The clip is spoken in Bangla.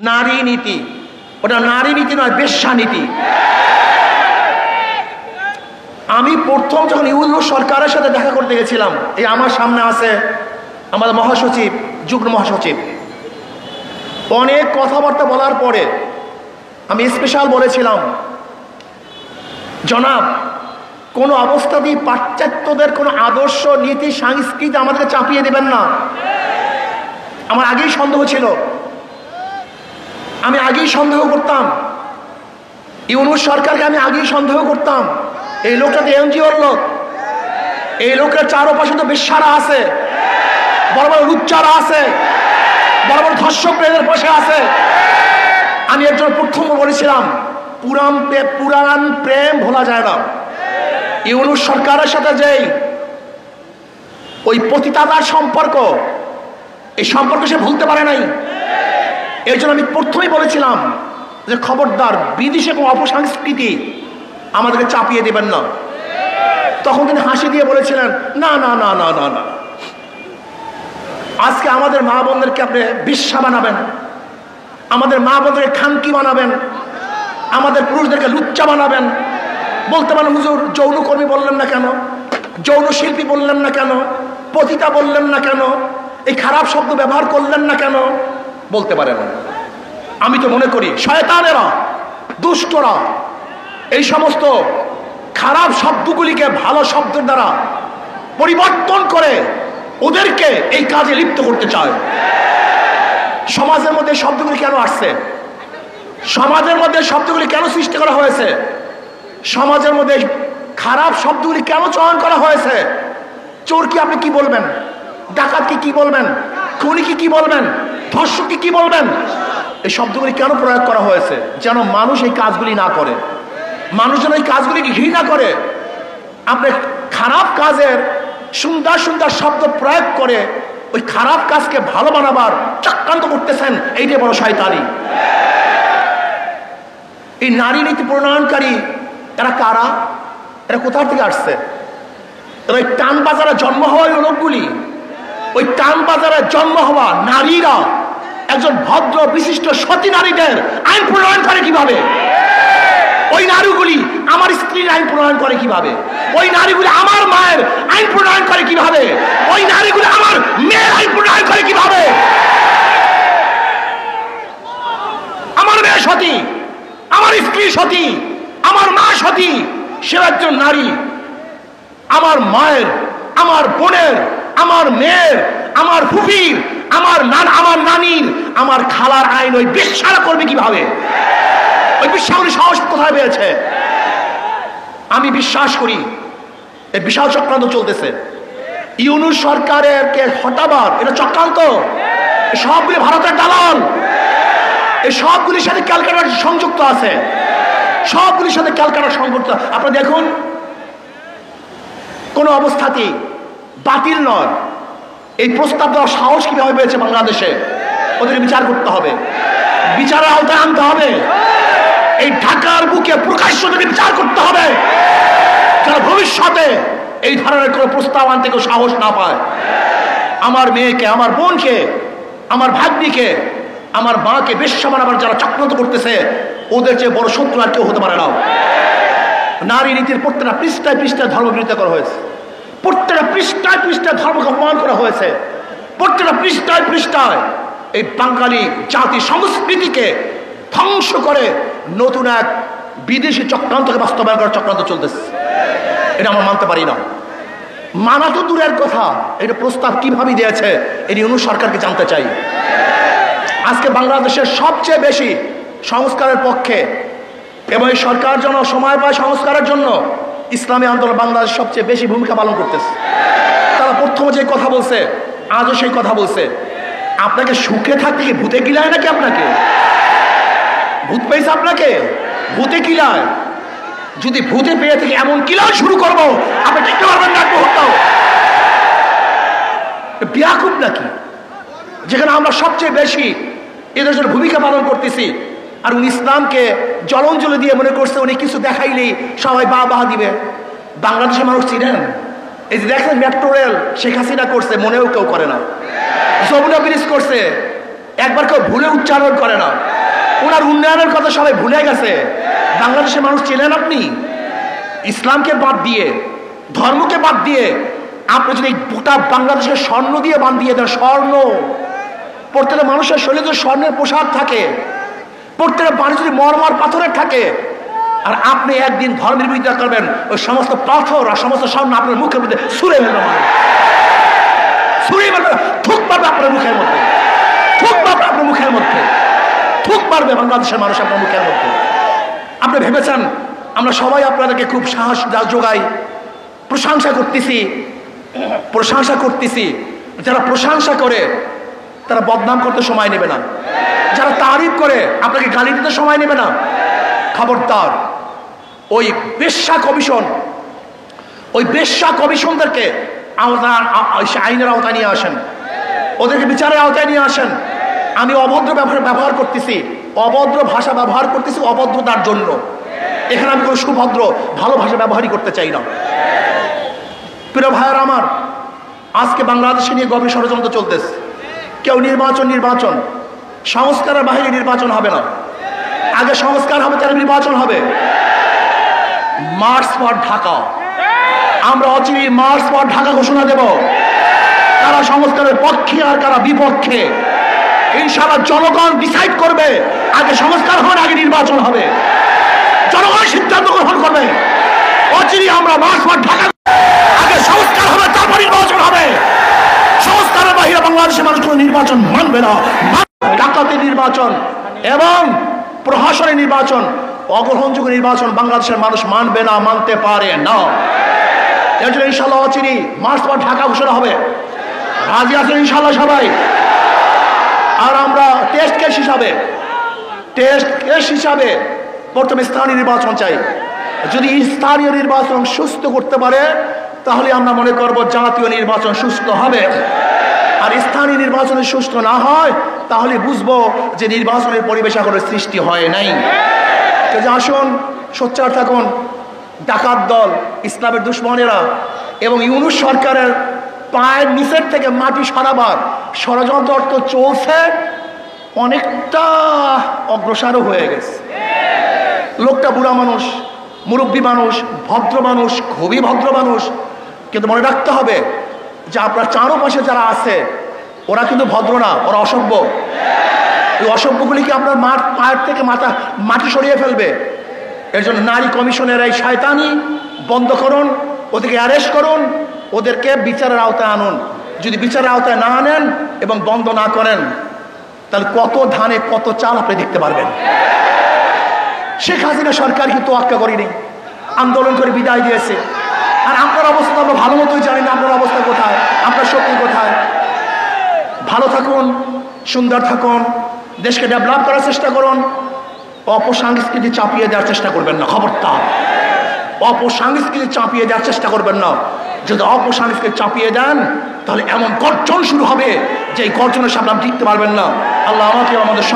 নারী নীতি, ওটা নারী নীতি নয়, বেশ্যা নীতি। আমি প্রথম যখন ইউনূস সরকারের সাথে দেখা করতে গেছিলাম, এই আমার সামনে আছে আমাদের মহাসচিব, যুগ্ম মহাসচিব, অনেক কথাবার্তা বলার পরে আমি স্পেশাল বলেছিলাম, জনাব কোনো অবস্থাতেই পাশ্চাত্যদের কোনো আদর্শ নীতি সংস্কৃতি আমাদেরকে চাপিয়ে দেবেন না। আমার আগেই সন্দেহ ছিল, আমি আগেই সন্দেহ করতাম, ইউনূস সরকারকে আমি আগেই সন্দেহ করতাম। এই লোকটা তো এনজিওর লোক, এই লোকের চারপাশে তো বেশ্যারা আছে, বড় বড় লুচ্চারা আছে, বড় বড় ধর্ষক এদের পাশে আছে। আমি এর জন্য প্রথম বলেছিলাম, পুরাণ প্রেম ভোলা যায় না। ইউনূস সরকারের সাথে যেই ওই পতিতাদার সম্পর্ক, এই সম্পর্ক সে ভুলতে পারে নাই। এই জন্য আমি প্রথমেই বলেছিলাম যে খবরদার বিদেশে কোনো অপসংস্কৃতি আমাদেরকে চাপিয়ে দেবেন না। তখন তিনি হাসি দিয়ে বলেছিলেন, না না না না না না, আজকে আমাদের মা বোনদেরকে আপনি বেশ্যা বানাবেন, আমাদের মা বোনদেরকে খানকি বানাবেন, আমাদের পুরুষদেরকে লুচ্চা বানাবেন। বলতে পারেন হুজুর যৌনকর্মী বললেন না কেন, যৌন শিল্পী বললেন না কেন, পতিতা বললেন না কেন, এই খারাপ শব্দ ব্যবহার করলেন না কেন? বলতে পারেন। আমি তো মনে করি শয়তানেরা, দুষ্টরা এই সমস্ত খারাপ শব্দগুলিকে ভালো শব্দের দ্বারা পরিবর্তন করে ওদেরকে এই কাজে লিপ্ত করতে চায়। সমাজের মধ্যে শব্দগুলি কেন আসছে? সমাজের মধ্যে শব্দগুলি কেন সৃষ্টি করা হয়েছে? সমাজের মধ্যে খারাপ শব্দগুলি কেন চয়ন করা হয়েছে? চোর কি আপনি কি বলবেন? ডাকাত কি বলবেন? খুনি কি বলবেন? ধর্ষক কি বলবেন? এই শব্দগুলি কেন প্রয়োগ করা হয়েছে? যেন মানুষ এই কাজগুলি না করে, মানুষ যেন এই কাজগুলিকে ঘৃণা করে। আপনি খারাপ কাজের সুন্দর সুন্দর শব্দ প্রয়োগ করে ওই খারাপ কাজকে ভালো বানাবার চক্রান্ত করতেছেন, এইটাই বড় শয়তানি। এই নারী নীতি প্রণয়নকারী এরা কারা? এরা কোথা থেকে আসছে? এরা ওই টান বাজারে জন্ম হওয়া লোকগুলি, ওই টান বাজারে জন্ম হওয়া নারীরা একজন ভদ্র বিশিষ্ট সতী নারীদের আইন প্রণয়ন করে কিভাবে? ওই নারীগুলি আমার স্ত্রীর আইন প্রণয়ন করে কিভাবে? ওই নারীগুলি আমার মায়ের আইন প্রণয়ন করে কিভাবে? ওই নারীগুলি আমার মেয়ের আইন প্রণয়ন করে কিভাবে? আমার মেয়ে সতী, আমার স্ত্রী সতী, আমার মা সতী, সে একজন নারী। আমার মায়ের, আমার বোনের, আমার মেয়ের, আমার ফুফির, আমার নানির, আমার খালার আইন ওই বেশ্যারা করবে কিভাবে? ওই বেশ্যাগুলি সাহস কোথায় পেয়েছে? আমি বিশ্বাস করি এই বিশাল চক্রান্ত চলতেছে। ইউনূস সরকারের কে হটাবার এটা চক্রান্ত। সবগুলি ভারতের দালাল, এই সবগুলির সাথে ক্যালকাটা সংযুক্ত আছে, সবগুলির সাথে ক্যালকাটা সংযুক্ত। আপনারা দেখুন, কোন অবস্থাতেই বাতিল নয়। এই প্রস্তাব দেওয়ার সাহস কিভাবে পেয়েছে বাংলাদেশে? ওদের বিচার করতে হবে, বিচারের আওতায় আনতে হবে। এই ঢাকার বুকে প্রকাশ্য বিচার করতে হবে, যারা ভবিষ্যতে এই ধরনের কোনো প্রস্তাব আনতে কেউ সাহস না পায়। আমার মেয়েকে, আমার বোনকে, আমার ভাগ্নিকে, আমার মাকে বেশ্যা বানাবার যারা চক্রান্ত করতেছে, ওদের চেয়ে বড় শত্রু আর কেউ হতে পারে না। নারী নীতির প্রত্যেকটা পৃষ্ঠায় পৃষ্ঠায় ধর্মবিরোধিতা করা হয়েছে, প্রত্যেকটা পৃষ্ঠায় পৃষ্ঠায় ধর্মকে অপমান করা হয়েছে, প্রত্যেকটা পৃষ্ঠায় পৃষ্ঠায় এই বাঙালি জাতি সংস্কৃতিকে ধ্বংস করে নতুন এক বিদেশি চক্রান্তকে বাস্তবায়ন করার চক্রান্ত চলতেছে। এটা আমরা মানতে পারি না। মানা তো দূরের কথা, এটা প্রস্তাব কিভাবে দিয়েছে এটি ইউনূস সরকারকে জানতে চাই। আজকে বাংলাদেশের সবচেয়ে বেশি সংস্কারের পক্ষে এবং এই সরকার যেন সময় পায় সংস্কারের জন্য, ইসলামী আন্দোলন বাংলাদেশ সবচেয়ে বেশি ভূমিকা পালন করতেছে। তারা প্রথমে যে কথা বলছে, আজও সেই কথা বলছে। আপনাকে সুখে থাকতে কি ভূতে কিলায় নাকি? আপনাকে ভূত পেয়েছে? আপনাকে ভূতে কিলায়? যদি ভূতে পেয়ে থেকে এমন কিলায় শুরু করবো, আপনি দেখতে পারবেন না বিয়াকুব নাকি, যেখানে আমরা সবচেয়ে বেশি এদের জন্য ভূমিকা পালন করতেছি। আর উনি ইসলামকে জলঞ্জলি দিয়ে মনে করছে উনি কিছু দেখাইলেই সবাই বাহবা দিবে। বাংলাদেশের মানুষ চিনেন? এই যে দেখেন মেট্রো রেল শেখ হাসিনা করছে, মনেও কেউ করে না। যমুনা ব্রিজ করছে, একবার কেউ ভুলে উচ্চারণ করে না। ওনার উন্নয়নের কথা সবাই ভুলে গেছে। বাংলাদেশের মানুষ চেনেন আপনি? ইসলামকে বাদ দিয়ে, ধর্মকে বাদ দিয়ে আপনি যদি গোটা বাংলাদেশের স্বর্ণ দিয়ে বাঁধিয়ে দেন, স্বর্ণ, প্রত্যেকটা মানুষের শরীরে যদি স্বর্ণের পোশাক থাকে, প্রত্যেকটা বাড়ি যদি মরমর পাথরের থাকে, আর আপনি একদিন ধর্মের বিরোধিতা করবেন, ওই সমস্ত পাথর আর সমস্ত স্বর্ণ আপনার মুখের মধ্যে ছুঁড়ে ফেলবে, মানুষ ছুঁড়ে মারবে, থুক মারবে আপনার মুখের মধ্যে, থুক মারবে আপনার মুখের মধ্যে, থুক মারবে বাংলাদেশের মানুষ আপনার মুখের মধ্যে। আপনি ভেবেছেন আমরা সবাই আপনাদেরকে খুব সাহস যোগাই, প্রশংসা করতেছি। যারা প্রশংসা করে তারা বদনাম করতে সময় নেবে না, যারা তারিফ করে আপনাকে গালি দিতে সময় নেবে না। খবরদার, ওই বেশ্যা কমিশনদেরকে আইনের আওতায় নিয়ে আসেন, ওদেরকে বিচারের আওতায় নিয়ে আসেন। আমি অভদ্র ব্যবহার করতেছি, অভদ্র ভাষা ব্যবহার করতেছি অভদ্রতার জন্য। এখানে আমি কোনো সুভদ্র ভালো ভাষা ব্যবহারই করতে চাই না। প্রিয় ভাইয়ের আমার, আজকে বাংলাদেশে নিয়ে গভীর ষড়যন্ত্র চলতেছে। কেউ নির্বাচন সংস্কারের বাইরে নির্বাচন হবে না, আগে সংস্কার হবে তার নির্বাচন হবে। মার্চ ফর ঢাকা, আমরা অচিরেই মার্চ ফর ঢাকা ঘোষণা দেব। কারা সংস্কারের পক্ষে আর কারা বিপক্ষে ইনশাআল্লাহ জনগণ ডিসাইড করবে। আগে সংস্কার হবে, আগে নির্বাচন হবে, জনগণ সিদ্ধান্ত গ্রহণ করবে। অচিরেই আমরা মার্চ ফর ঢাকা, আগে সংস্কার হবে তারপর নির্বাচন হবে। সংস্কারের বাইরে বাংলাদেশের মানুষ কোনো নির্বাচন মানবে না। ডাকাতি নির্বাচন এবং প্রহসনের নির্বাচন, অগ্রহণযোগ্য নির্বাচন বাংলাদেশের মানুষ মানবে না, মানতে পারে না। এর জন্য ইনশাআল্লাহ অচিরেই মার্চ ফর ঢাকা ঘোষণা হবে। রাজি আছেন ইনশাআল্লাহ সবাই? আর আমরা টেস্ট কেস হিসাবে প্রথমে স্থানীয় নির্বাচন চাই। যদি স্থানীয় নির্বাচন সুস্থ করতে পারে তাহলে আমরা মনে করব জাতীয় নির্বাচন সুস্থ হবে। আর স্থানীয় নির্বাচনে সুস্থ না হয় তাহলে বুঝবো যে নির্বাচনের পরিবেশ এখনো সৃষ্টি হয় নাই। আসুন সোচ্চার থাকুন। ডাকাত দল, ইসলামের দুশ্মনেরা এবং ইউনূস সরকারের পায়ের নিচের থেকে মাটি সরাবার ষড়যন্ত্র তো চলছে, অনেকটা অগ্রসরও হয়ে গেছে। লোকটা বুড়া মানুষ, মুরব্বী মানুষ, ভদ্র মানুষ, খুবই ভদ্র মানুষ। কিন্তু মনে রাখতে হবে যে আপনার চারপাশে যারা আছে ওরা কিন্তু ভদ্র না, ওরা অসভ্য। এই অসভ্যগুলিকে আপনার পায়ের থেকে মাটি সরিয়ে ফেলবে। এর জন্য নারী কমিশনের এই শয়তানি বন্ধ করুন, ওদেরকে অ্যারেস্ট করুন, ওদেরকে বিচারের আওতায় আনুন। যদি বিচারের আওতায় না আনেন এবং বন্ধ না করেন তাহলে কত ধানে কত চাল আপনি দেখতে পারবেন। শেখ হাসিনা সরকার কিন্তু তোয়াক্কা করেনি, আন্দোলন করে বিদায় দিয়েছে। আর আপনার অবস্থা আমরা ভালো মতোই জানি না আপনার অবস্থা কোথায়, আপনার শক্তি কোথায়। ভালো থাকুন, সুন্দর থাকুন, দেশকে ডেভেলপ করার চেষ্টা করুন। অপসংস্কৃতি চাপিয়ে দেওয়ার চেষ্টা করবেন না, খবরদার। অপসংস্কৃতি চাপিয়ে দেওয়ার চেষ্টা করবেন না। যদি অপসংস্কৃতি চাপিয়ে দেন তাহলে এমন গর্জন শুরু হবে যে এই গর্জনের সামনে আপনি টিকতে পারবেন না। আল্লাহ আমাকে আমাদের